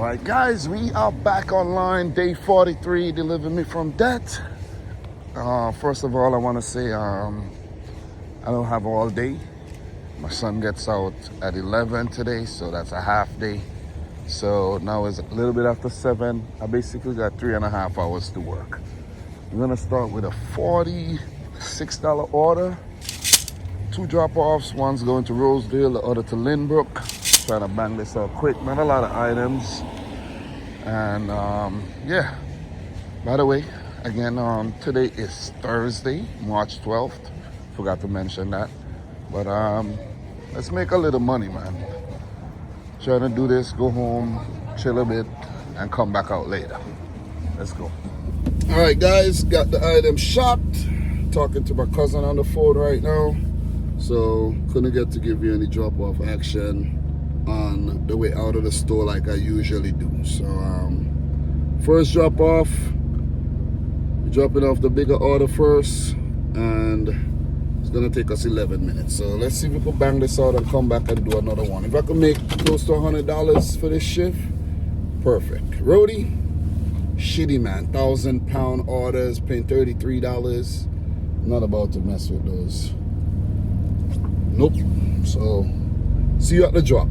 Alright guys, we are back online, day 43, Deliver Me From Debt. First of all, I want to say I don't have all day. My son gets out at 11 today, so that's a half day. So now it's a little bit after 7. I basically got 3.5 hours to work. I'm gonna start with a $46 order. 2 drop-offs, one's going to Rosedale, the other to Lynbrook. Trying to bang this out quick, not a lot of items. And yeah, by the way, again, today is Thursday, March 12th. Forgot to mention that. But let's make a little money, man. Trying to do this, go home, chill a bit, and come back out later. Let's go. All right, guys, got the item shopped. Talking to my cousin on the phone right now. So couldn't get to give you any drop-off action on the way out of the store like I usually do. So first drop-off, dropping off the bigger order first, and it's gonna take us 11 minutes. So let's see if we can bang this out and come back and do another one. If I can make close to $100 for this shift, perfect. ROADIE, shitty man, 1,000-pound orders, paying $33. Not about to mess with those. Nope. So see you at the drop.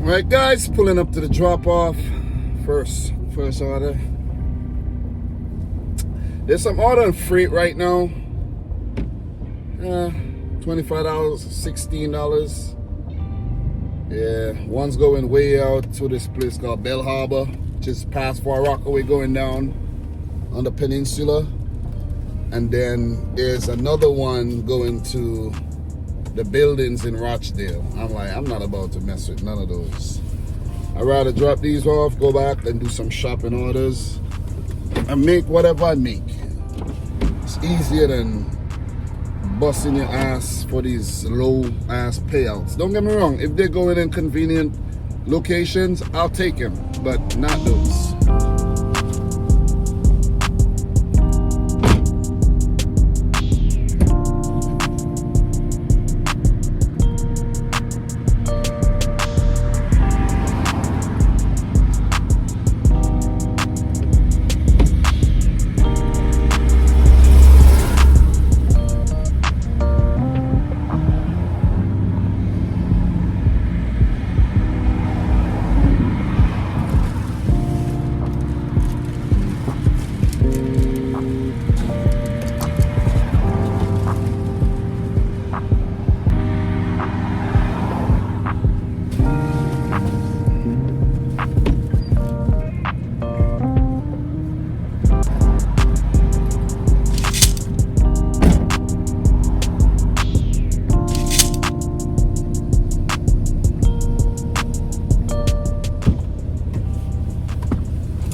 All right, guys, pulling up to the drop-off. First order. There's some order on freight right now. $25, $16. Yeah, one's going way out to this place called Bell Harbor, just past Far Rockaway, going down on the peninsula. And then there's another one going to the buildings in Rochdale. I'm like, I'm not about to mess with none of those. I'd rather drop these off, go back and do some shopping orders and make whatever I make. It's easier than busting your ass for these low ass payouts. Don't get me wrong, if they're going in convenient locations, I'll take them, but not those.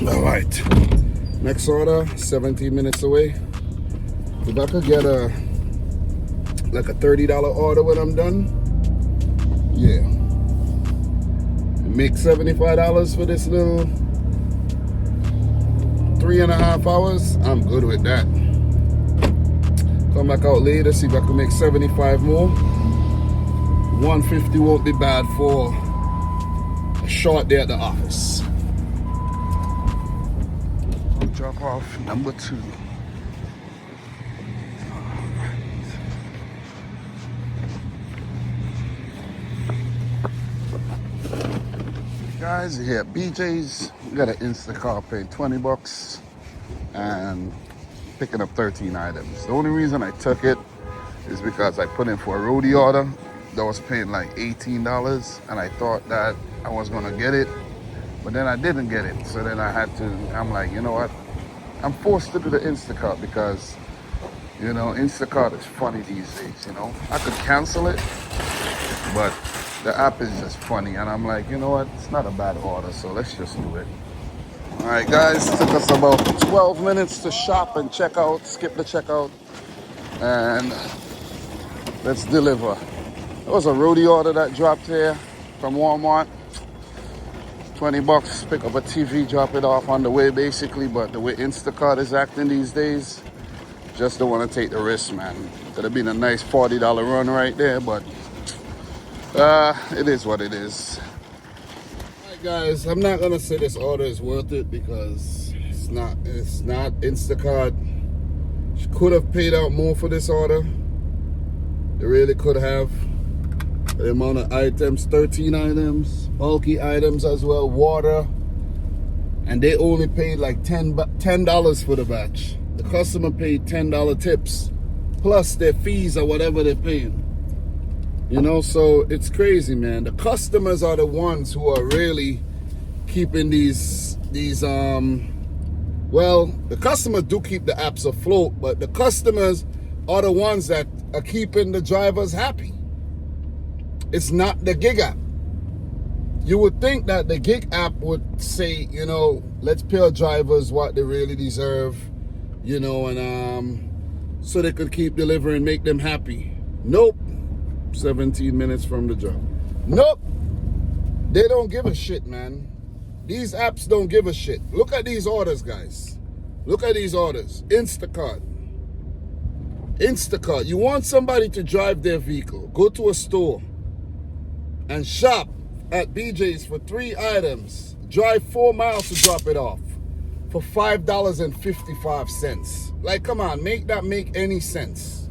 All right, next order, 17 minutes away. If I could get like a $30 order when I'm done, yeah. Make $75 for this little 3.5 hours, I'm good with that. Come back out later, see if I can make 75 more. 150 won't be bad for a short day at the office. Drop off number 2. Guys, here at BJ's, we got an Instacart, paid $20 and picking up 13 items. The only reason I took it is because I put in for a ROADIE order that was paying like $18, and I thought that I was gonna get it, but then I didn't get it. So then I'm like, you know what? I'm forced to do the Instacart because, you know, Instacart is funny these days, you know. I could cancel it, but the app is just funny. And I'm like, you know what? It's not a bad order, so let's just do it. All right, guys, it took us about 12 minutes to shop and check out, skip the checkout, and let's deliver. There was a ROADIE order that dropped here from Walmart. $20, pick up a TV, drop it off on the way basically, but the way Instacart is acting these days, just don't want to take the risk, man. Could have been a nice $40 run right there, but It is what it is. Alright guys, I'm not gonna say this order is worth it because it's not Instacart. She could have paid out more for this order. They really could have. The amount of items, 13 items, bulky items as well, water. And they only paid like $10 for the batch. The customer paid $10 tips, plus their fees or whatever they're paying. You know, so it's crazy, man. The customers are the ones who are really keeping well, the customers do keep the apps afloat, but the customers are the ones that are keeping the drivers happy. It's not the gig app. You would think that the gig app would say, you know, let's pay our drivers what they really deserve, you know, and so they could keep delivering, make them happy. Nope. 17 minutes from the job. Nope. They don't give a shit, man. These apps don't give a shit. Look at these orders, guys. Look at these orders. Instacart. Instacart. You want somebody to drive their vehicle. Go to a store and shop at BJ's for 3 items. Drive 4 miles to drop it off for $5.55. Like, come on, make that make any sense.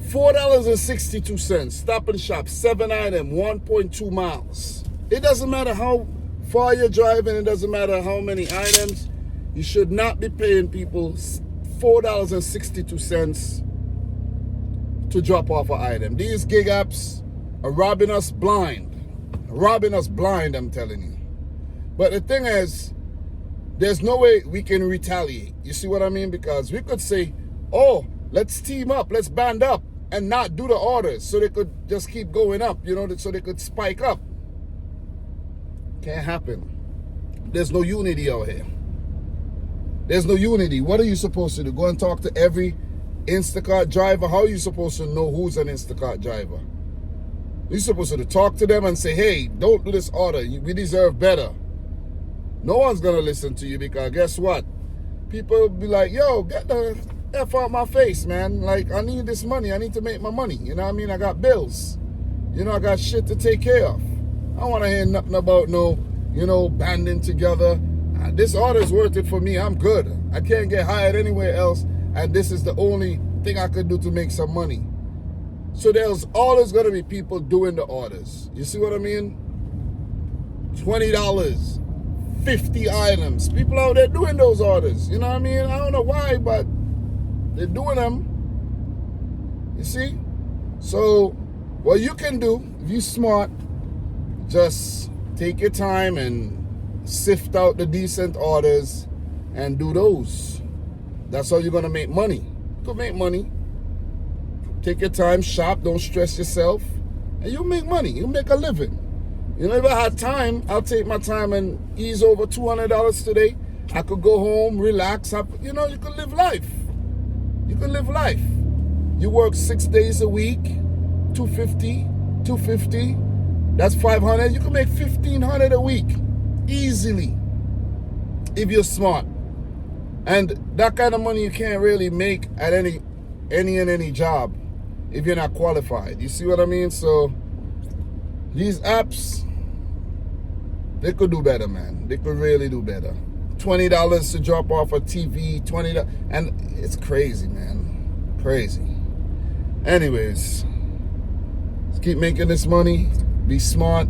$4.62. Stop and shop. 7 items, 1.2 miles. It doesn't matter how far you're driving. It doesn't matter how many items. You should not be paying people $4.62 to drop off an item. These gig apps are robbing us blind. Robbing us blind, I'm telling you. But the thing is, there's no way we can retaliate. You see what I mean? Because we could say, oh, let's team up, let's band up and not do the orders so they could just keep going up, you know, so they could spike up. Can't happen. There's no unity out here. There's no unity. What are you supposed to do? Go and talk to every Instacart driver? How are you supposed to know who's an Instacart driver? You're supposed to talk to them and say, hey, don't do this order. We deserve better. No one's going to listen to you because guess what? People will be like, yo, get the F out my face, man. Like, I need this money. I need to make my money. You know what I mean? I got bills. You know, I got shit to take care of. I don't want to hear nothing about no, you know, banding together. This order is worth it for me. I'm good. I can't get hired anywhere else. And this is the only thing I could do to make some money. So there's always going to be people doing the orders. You see what I mean? $20, 50 items. People out there doing those orders. You know what I mean? I don't know why, but they're doing them. You see? So what you can do, if you're smart, just take your time and sift out the decent orders and do those. That's how you're going to make money. You can make money. Take your time, shop, don't stress yourself, and you'll make money. You'll make a living. You know, if I had time, I'll take my time and ease over $200 today. I could go home, relax. You know, you can live life. You can live life. You work 6 days a week, $250. That's $500. You can make $1,500 a week easily if you're smart. And that kind of money you can't really make at any job if you're not qualified. You see what I mean? So these apps, they could do better, man. They could really do better. $20 to drop off a TV, $20, and it's crazy, man. Crazy. Anyways, let's keep making this money. Be smart.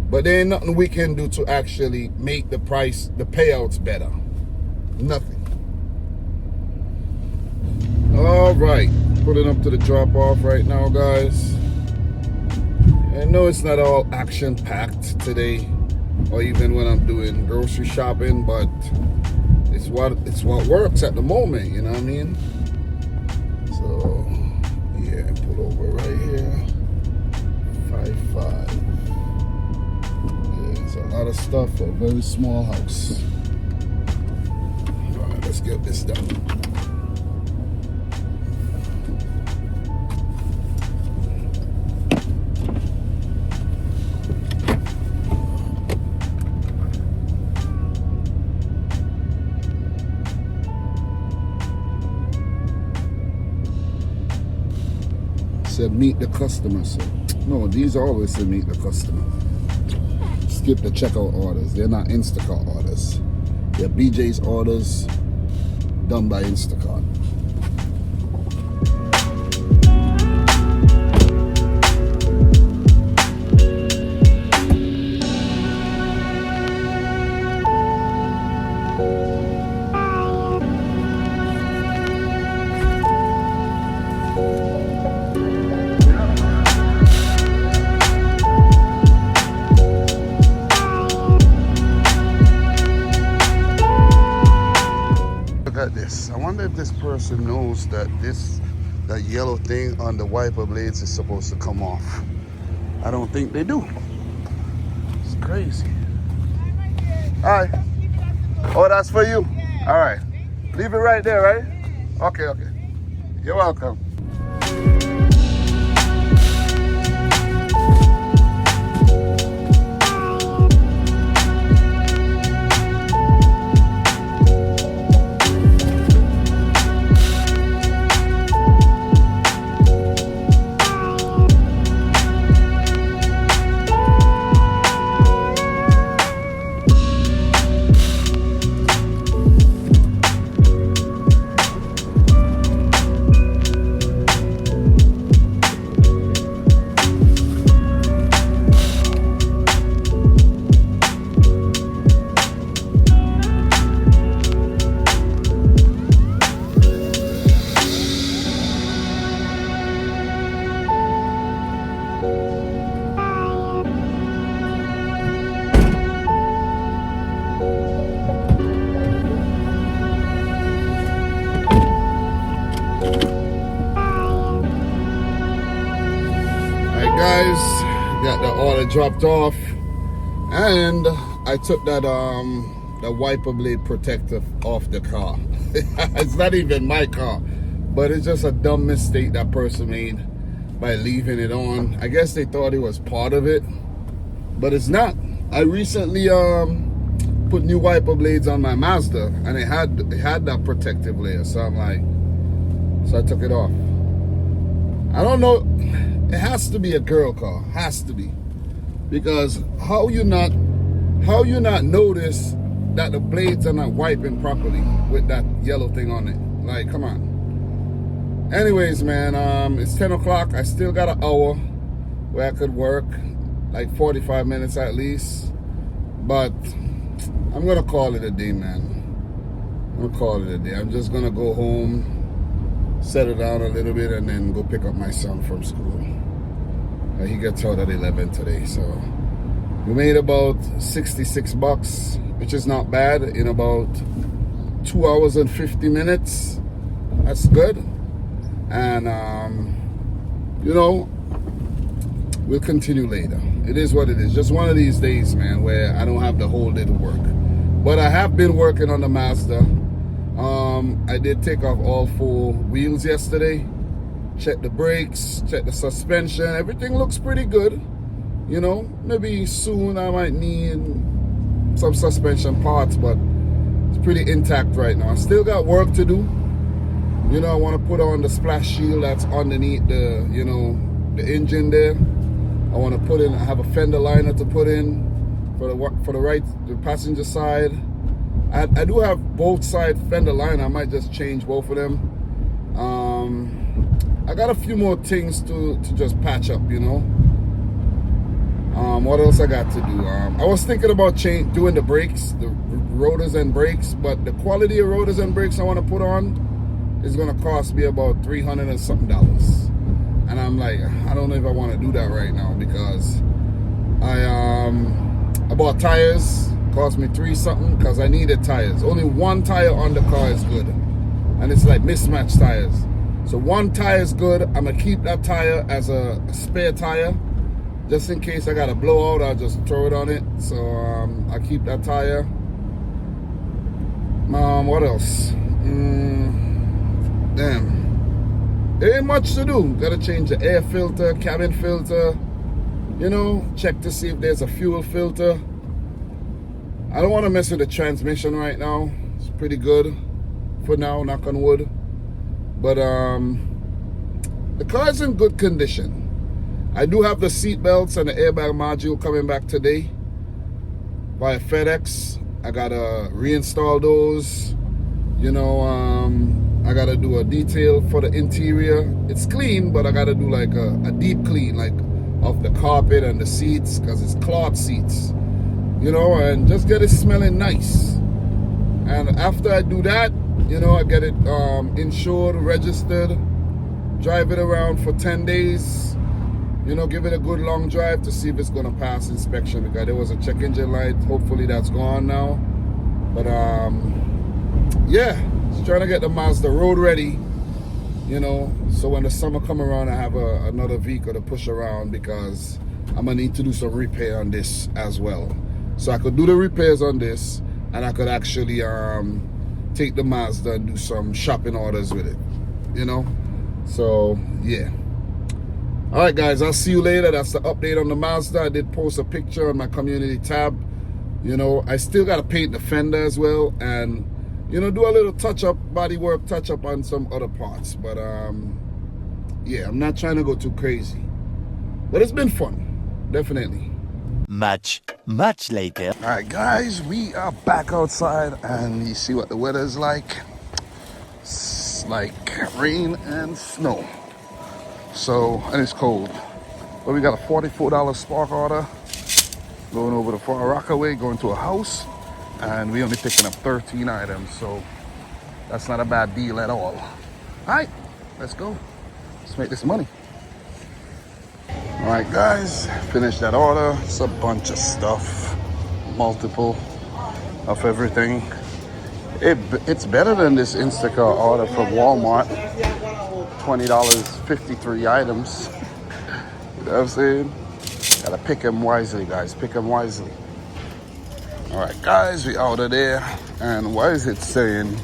But there ain't nothing we can do to actually make the price, the payouts better. Nothing. All right. Pulling up to the drop-off right now, guys. I know it's not all action-packed today, or even when I'm doing grocery shopping, but it's what works at the moment, you know what I mean? So, yeah, pull over right here. 5.5. Yeah, it's a lot of stuff for a very small house. All right, let's get this done. Said meet the customer, so No, these are always to meet the customer. Skip the checkout orders. They're not Instacart orders. They're BJ's orders done by Instacart. At this, I wonder if this person knows that that yellow thing on the wiper blades is supposed to come off. I don't think they do. It's crazy. All right. Oh, that's for you. All right. Leave it right there, right? Okay, okay. You're welcome. Guys, got the order dropped off, and I took that the wiper blade protector off the car. It's not even my car, but it's just a dumb mistake that person made by leaving it on. I guess they thought it was part of it, but it's not. I recently put new wiper blades on my Mazda, and it had that protective layer, so I'm like, so I took it off. I don't know. It has to be a girl car, has to be, because how you not notice that the blades are not wiping properly with that yellow thing on it? Like, come on. Anyways, man, it's 10 o'clock. I still got an hour where I could work, like 45 minutes at least, but I'm gonna call it a day, man. I'm gonna call it a day. I'm just gonna go home, settle down a little bit, and then go pick up my son from school. He gets out at 11 today, so we made about 66 bucks, which is not bad, in about 2 hours and 50 minutes. That's good. And you know, we'll continue later. It is what it is. Just one of these days, man, where I don't have the whole day to work. But I have been working on the Mazda. I did take off all 4 wheels yesterday. Check the brakes, check the suspension. Everything looks pretty good. You know, maybe soon I might need some suspension parts, but it's pretty intact right now. I still got work to do. You know, I want to put on the splash shield that's underneath the, you know, the engine there. I want to put in, I have a fender liner to put in for the passenger side. I do have both side fender liner. I might just change both of them. I got a few more things to just patch up, you know. What else I got to do? I was thinking about doing the brakes, the rotors and brakes, but the quality of rotors and brakes I want to put on is going to cost me about $300 and something. And I'm like, I don't know if I want to do that right now, because I bought tires, cost me $3 something, because I needed tires. Only one tire on the car is good, and it's like mismatched tires. So one tire is good. I'm gonna keep that tire as a spare tire, just in case I got a blowout. I'll just throw it on it. So I keep that tire. What else? Damn, there ain't much to do. Gotta change the air filter, cabin filter. You know, check to see if there's a fuel filter. I don't want to mess with the transmission right now. It's pretty good for now, knock on wood. But the car's in good condition. I do have the seat belts and the airbag module coming back today via FedEx. I gotta reinstall those. You know, I gotta do a detail for the interior. It's clean, but I gotta do like a deep clean, like of the carpet and the seats, because it's cloth seats. You know, and just get it smelling nice. And after I do that, you know, I get it insured, registered, drive it around for 10 days. You know, give it a good long drive to see if it's gonna pass inspection, because there was a check engine light. Hopefully that's gone now. But yeah, just trying to get the Mazda road ready, you know, so when the summer come around, I have another vehicle to push around, because I'm gonna need to do some repair on this as well. So I could do the repairs on this, and I could actually take the Mazda and do some shopping orders with it, you know. So yeah. All right, guys, I'll see you later. That's the update on the Mazda. I did post a picture on my community tab. You know, I still got to paint the fender as well, and, you know, do a little touch-up, body work touch-up on some other parts. But, yeah, I'm not trying to go too crazy. But it's been fun, definitely. Much later. All right, guys, we are back outside, and you see what the weather is like. It's like rain and snow. So, and it's cold. But we got a $44 spark order going over the Far Rockaway, going to a house, and we only picking up 13 items, so that's not a bad deal at all. All right, let's go. Let's make this money. All right, guys, finished that order. It's a bunch of stuff, multiple of everything. It's better than this Instacart order from Walmart. $20, 53 items. You know what I'm saying? Gotta pick them wisely, guys. Pick them wisely. All right, guys, we out of there. And why is it saying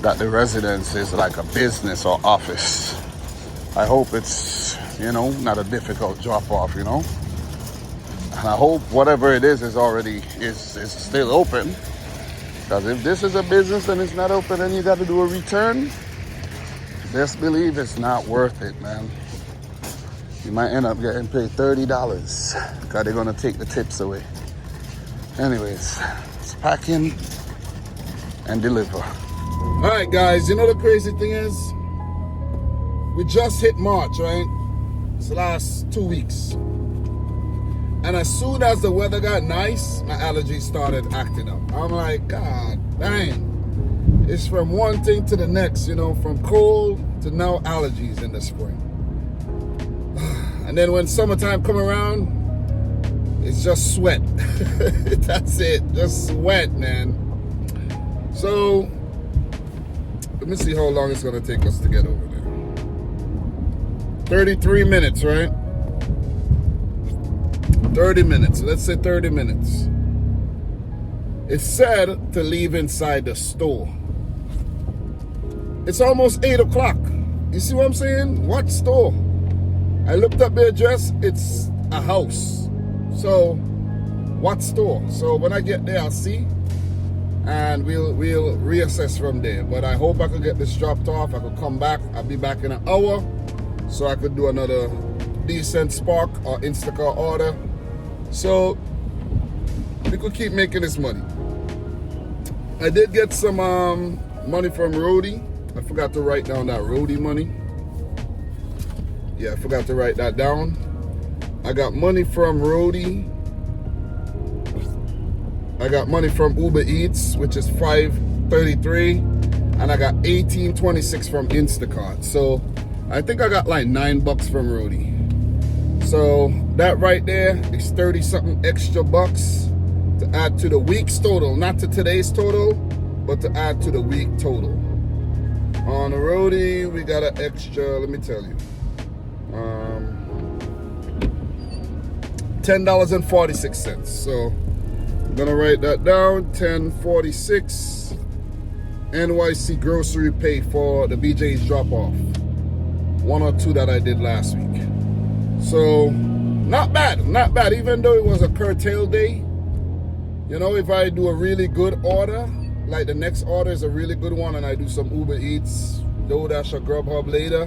that the residence is like a business or office? I hope it's, you know, not a difficult drop-off, you know? And I hope whatever it is already is still open. Because if this is a business and it's not open and you got to do a return, best believe it's not worth it, man. You might end up getting paid $30 because they're going to take the tips away. Anyways, let's pack in and deliver. All right, guys, you know the crazy thing is? We just hit March, right? It's the last 2 weeks. And as soon as the weather got nice, my allergies started acting up. I'm like, God dang. It's from one thing to the next, you know, from cold to now allergies in the spring. And then when summertime come around, it's just sweat. That's it, just sweat, man. So, let me see how long it's gonna take us to get over there. 33 minutes, right? 30 minutes, let's say 30 minutes. It's said to leave inside the store. It's almost 8 o'clock. You see what I'm saying? What store? I looked up the address, it's a house. So, what store? So when I get there, I'll see. And we'll reassess from there. But I hope I could get this dropped off. I could come back. I'll be back in an hour. So I could do another decent Spark or Instacart order. So, we could keep making this money. I did get some money from ROADIE. I forgot to write down that ROADIE money. Yeah, I forgot to write that down. I got money from ROADIE. I got money from UBEREATS, which is $5.33, and I got $18.26 from Instacart. So I think I got like $9 from ROADIE. So that right there is 30 something extra bucks to add to the week's total, not to today's total, but to add to the week total. On the ROADIE, we got an extra, let me tell you, $10.46. So I'm gonna write that down, $10.46. NYC grocery pay for the BJ's drop off. 1 or 2 that I did last week. So not bad, not bad. Even though it was a curtail day, you know, if I do a really good order, like the next order is a really good one, and I do some UBEREATS, DOORDASH or GRUBHUB later,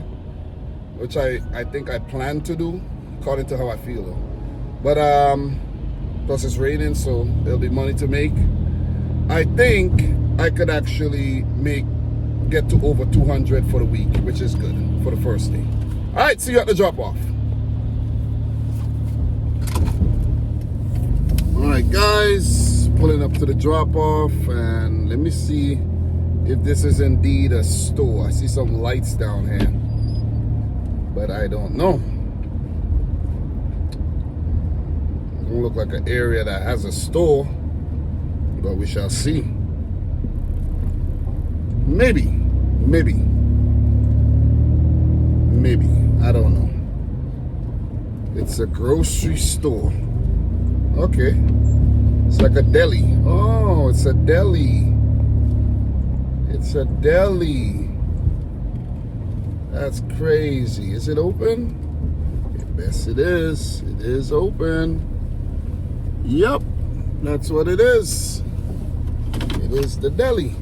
which I think I plan to do. according to how I feel though. But plus it's raining, so there'll be money to make. I think I could actually get to over 200 for the week, which is good for the first day. All right, see you at the drop off. All right, guys, pulling up to the drop off, and let me see if this is indeed a store. I see some lights down here, but I don't know. Don't look like an area that has a store, but we shall see. Maybe, I don't know. It's a grocery store. Okay, it's like a deli. Oh, it's a deli. It's a deli. That's crazy. Is it open? Yes, it is. It is open. Yep, that's what it is. It is the deli.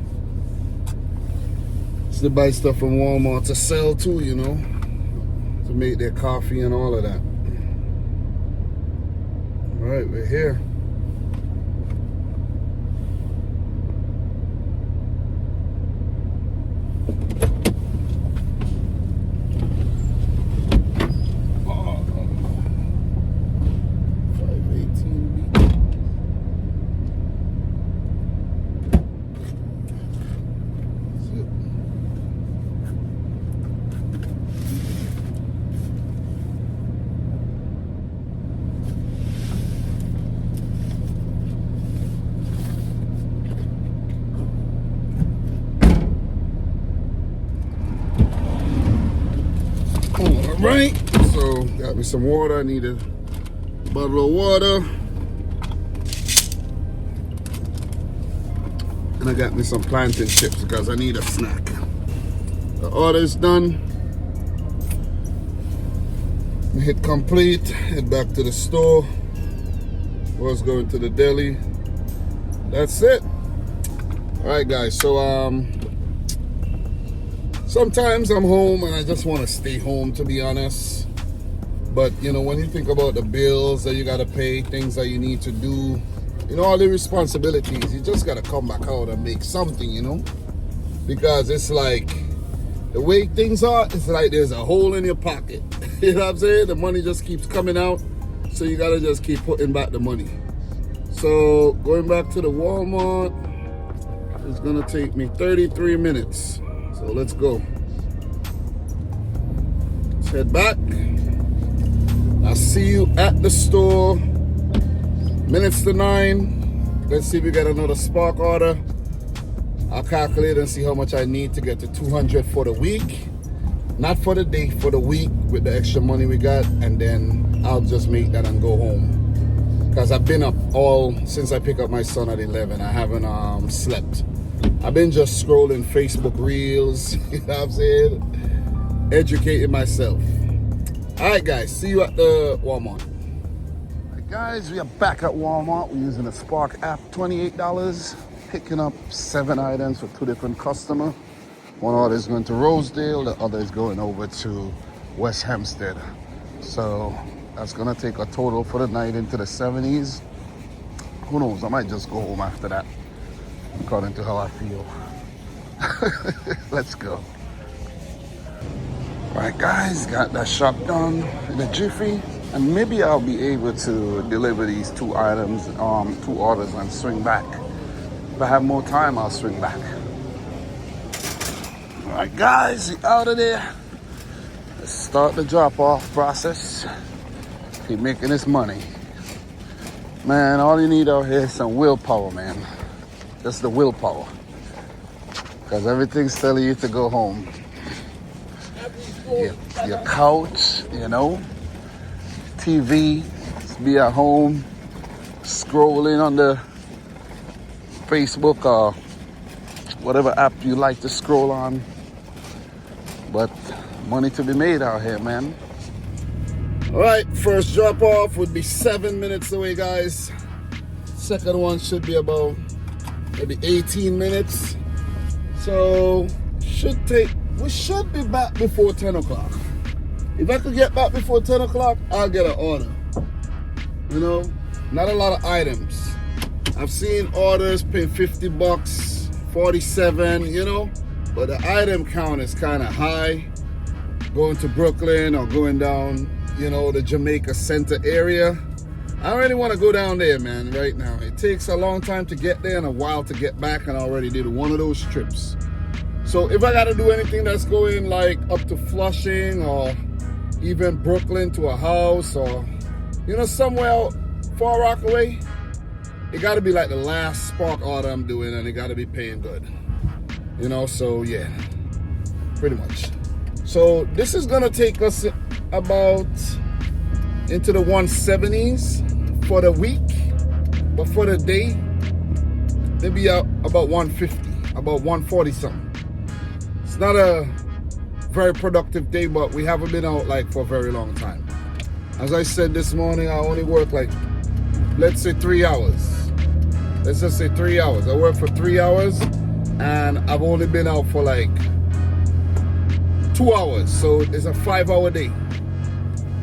It's to buy stuff from Walmart to sell too, you know, to make their coffee and all of that. All right, we're here. Right, so got me some water. I need a bottle of water, and I got me some plantain chips because I need a snack. The order is done. Hit complete, head back to the store. Was going to the deli. That's it. All right, guys, so sometimes I'm home and I just want to stay home, to be honest. But, you know, when you think about the bills that you got to pay, things that you need to do, you know, all the responsibilities, you just got to come back out and make something, you know. Because it's like, the way things are, it's like there's a hole in your pocket. You know what I'm saying? The money just keeps coming out. So you got to just keep putting back the money. So going back to the Walmart is going to take me 33 minutes. So let's go. Let's head back. I'll see you at the store. Minutes to 9. Let's see if we get another spark order. I'll calculate and see how much I need to get to 200 for the week. Not for the day, for the week with the extra money we got. And then I'll just make that and go home. Because I've been up all since I pick up my son at 11. I haven't slept. I've been just scrolling Facebook Reels, you know what I'm saying? Educating myself. All right, guys, see you at the Walmart. All right, guys, we are back at Walmart. We're using the Spark app, $28, picking up 7 items for 2 different customers. One order is going to Rosedale, the other is going over to West Hempstead. So that's gonna take a total for the night into the 70s. Who knows, I might just go home after that, according to how I feel. Let's go. All right, guys, got that shop done in a jiffy, and maybe I'll be able to deliver these 2 items, 2 orders, and swing back. If I have more time, I'll swing back. All right, guys, we out of there. Let's start the drop-off process. Keep making this money. Man, all you need out here is some willpower, man. Just the willpower. Because everything's telling you to go home. Your couch, you know, TV, just be at home, scrolling on the Facebook or whatever app you like to scroll on. But money to be made out here, man. All right, first drop off would be 7 minutes away, guys. Second one should be about maybe 18 minutes. So we should be back before 10 o'clock. If I could get back before 10 o'clock, I'll get an order. You know, not a lot of items. I've seen orders paying 50 bucks, 47, you know, but the item count is kind of high. Going to Brooklyn or going down, you know, the Jamaica Center area. I don't really want to go down there, man, right now. It takes a long time to get there and a while to get back, and I already did one of those trips. So if I got to do anything that's going like up to Flushing or even Brooklyn to a house or, you know, somewhere Far Rockaway, it got to be like the last Spark order I'm doing, and it got to be paying good. You know, so yeah, pretty much. So this is going to take us about into the 170s for the week, but for the day, maybe about 150, about 140 something. It's not a very productive day, but we haven't been out like for a very long time. As I said this morning, I only work like, let's say 3 hours. Let's just say 3 hours. I work for 3 hours, and I've only been out for like 2 hours. So it's a 5-hour day.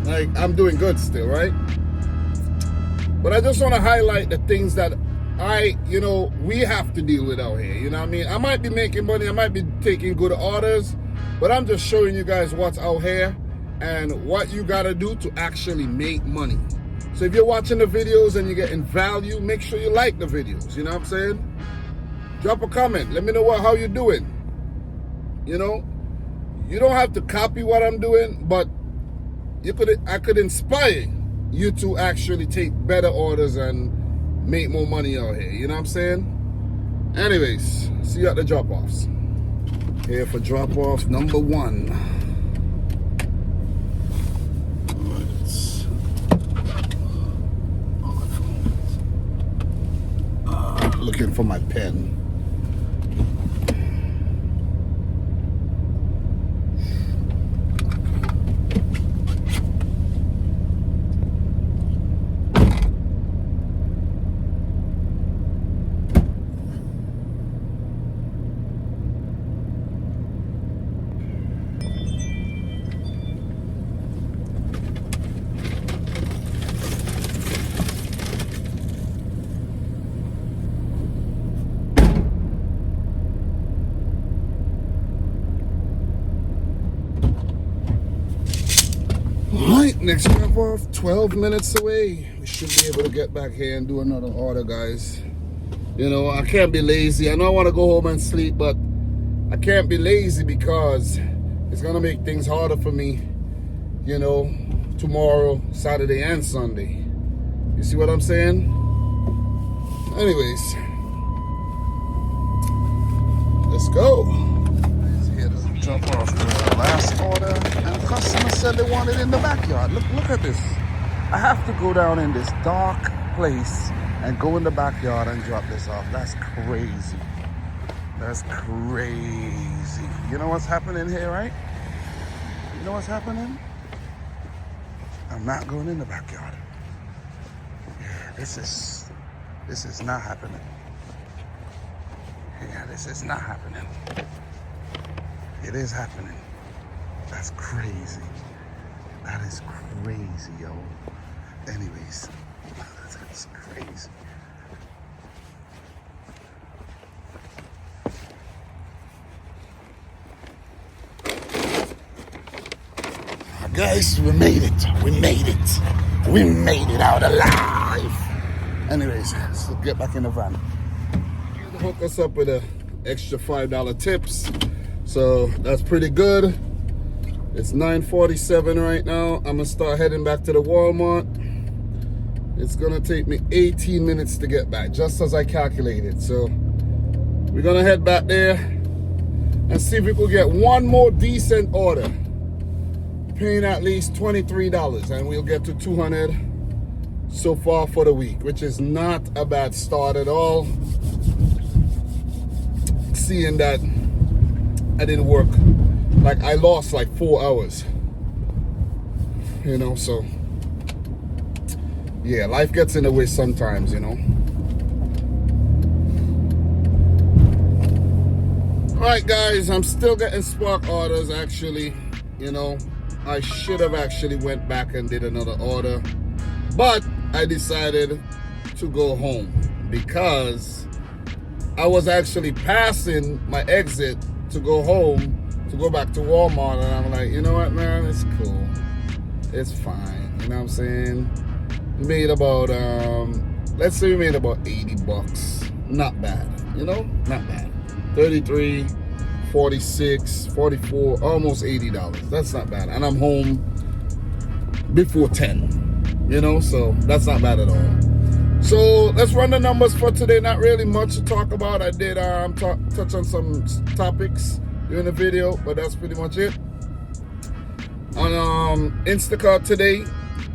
Like, I'm doing good still, right? But I just want to highlight the things that we have to deal with out here. You know what I mean? I might be making money, I might be taking good orders, but I'm just showing you guys what's out here and what you got to do to actually make money. So if you're watching the videos and you're getting value, make sure you like the videos. You know what I'm saying? Drop a comment. Let me know how you're doing. You know? You don't have to copy what I'm doing, but I could inspire you to actually take better orders and make more money out here. You know what I'm saying? Anyways, see you at the drop-offs. Here for drop-off number 1. Looking for my pen. Alright, next drop off, 12 minutes away. We should be able to get back here and do another order, guys. You know, I can't be lazy. I know I want to go home and sleep, but I can't be lazy because it's going to make things harder for me, you know, tomorrow, Saturday and Sunday. You see what I'm saying? Anyways, let's go. Here to drop off the last order, and the customer said they want it in the backyard. Look at this. I have to go down in this dark place and go in the backyard and drop this off. That's crazy. That's crazy. You know what's happening here, right? You know what's happening? I'm not going in the backyard. Yeah, this is not happening. Yeah, this is not happening. It is happening. That's crazy. That is crazy, yo. Anyways, that's crazy. Guys, we made it. We made it. We made it out alive. Anyways, let's get back in the van. Hook us up with an extra $5 tips. So that's pretty good. It's 9:47 right now. I'm gonna start heading back to the Walmart. It's gonna take me 18 minutes to get back, just as I calculated. So we're gonna head back there and see if we could get one more decent order, paying at least $23, and we'll get to 200 so far for the week, which is not a bad start at all. Seeing that I didn't work, like I lost like 4 hours, you know, so yeah, life gets in the way sometimes, you know. All right, guys, I'm still getting Spark orders actually, you know. I should have actually went back and did another order, but I decided to go home because I was actually passing my exit to go home, to go back to Walmart, and I'm like, you know what, man, it's cool. It's fine. You know what I'm saying? We made about, let's say we made about 80 bucks. Not bad, you know? Not bad. 33, 46, 44, almost $80. That's not bad. And I'm home before 10, you know? So that's not bad at all. So let's run the numbers for today. Not really much to talk about. I did touch on some topics during the video, but that's pretty much it. On Instacart today,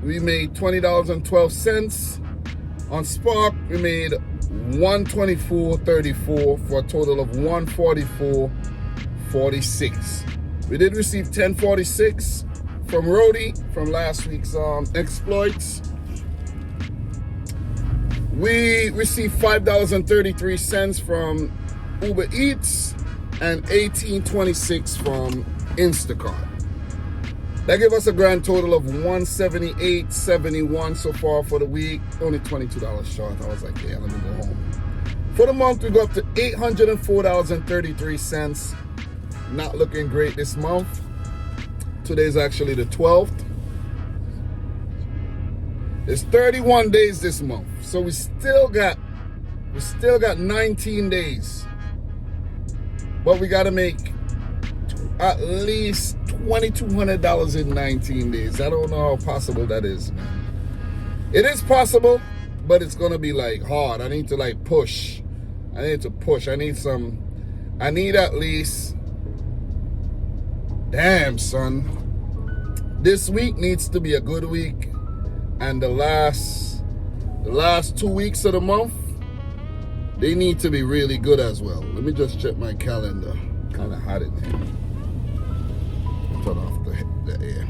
we made $20.12. On Spark, we made $124.34 for a total of $144.46. We did receive $10.46 from ROADIE from last week's exploits. We received $5.33 from UBEREATS and $18.26 from Instacart. That gave us a grand total of $178.71 so far for the week. Only $22 short. I was like, yeah, let me go home. For the month, we go up to $804.33. Not looking great this month. Today's actually the 12th. It's 31 days this month. So we still got 19 days. But we gotta make at least $2,200 in 19 days. I don't know how possible that is, man. It is possible, but it's gonna be like hard. I need to like push. I need to push. I need at least, damn son. This week needs to be a good week. And the last 2 weeks of the month, they need to be really good as well. Let me just check my calendar. Kind of hot in here. Turn off the air.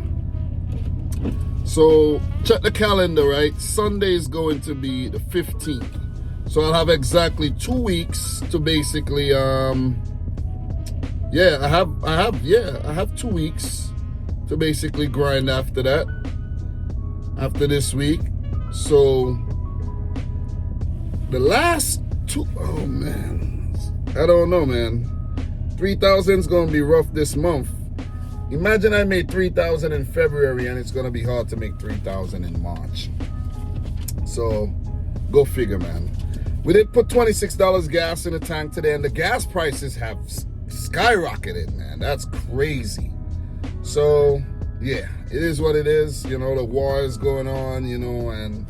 So check the calendar, right? Sunday is going to be the 15th. So I'll have exactly 2 weeks to basically I have 2 weeks to basically grind after that. After this week. So the last two, oh man, I don't know, man. 3,000 is gonna be rough this month. Imagine I made 3,000 in February and it's gonna be hard to make 3,000 in March. So go figure, man. We did put $26 gas in the tank today, and the gas prices have skyrocketed, man. That's crazy. So yeah, it is what it is. You know, the war is going on, you know, and,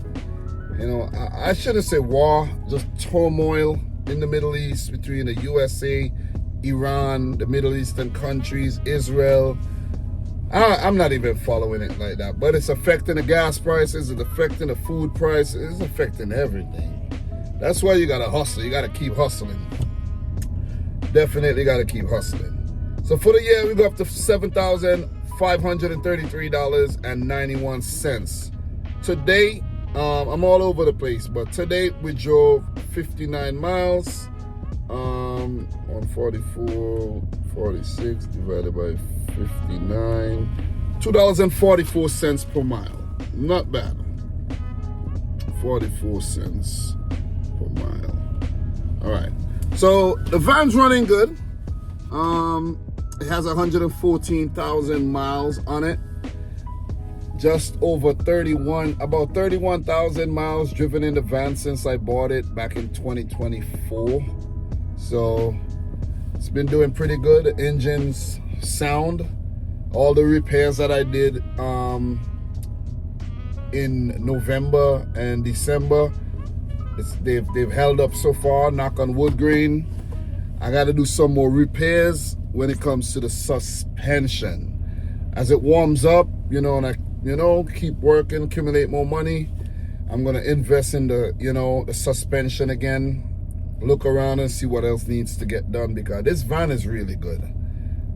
you know, I shouldn't say war, just turmoil in the Middle East between the USA, Iran, the Middle Eastern countries, Israel. I'm not even following it like that, but it's affecting the gas prices, it's affecting the food prices, it's affecting everything. That's why you gotta hustle. You gotta keep hustling. Definitely gotta keep hustling. So for the year, we go up to $7,533.91. Today, I'm all over the place, but today we drove 59 miles. 144.46 divided by 59. $2.44 per mile. Not bad. 44 cents per mile. All right. So the van's running good. It has 114,000 miles on it. Just over about 31,000 miles driven in the van since I bought it back in 2024. So it's been doing pretty good. The engine's sound. All the repairs that I did in November and December, they've held up so far, knock on wood grain. I got to do some more repairs when it comes to the suspension. As it warms up, you know, and I keep working, accumulate more money, I'm gonna invest in the suspension again, look around and see what else needs to get done, because this van is really good.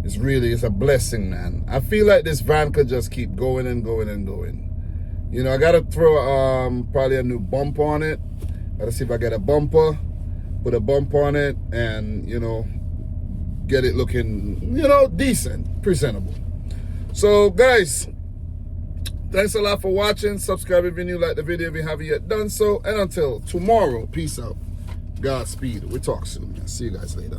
It's a blessing, man. I feel like this van could just keep going and going and going. You know, I gotta throw probably a new bumper on it. Gotta see if I get a bumper, put a bumper on it, and, you know, get it looking, you know, decent, presentable. So guys, thanks a lot for watching. Subscribe if you're new, like the video if you haven't yet done so. And until tomorrow, peace out. Godspeed. We'll talk soon, man. See you guys later.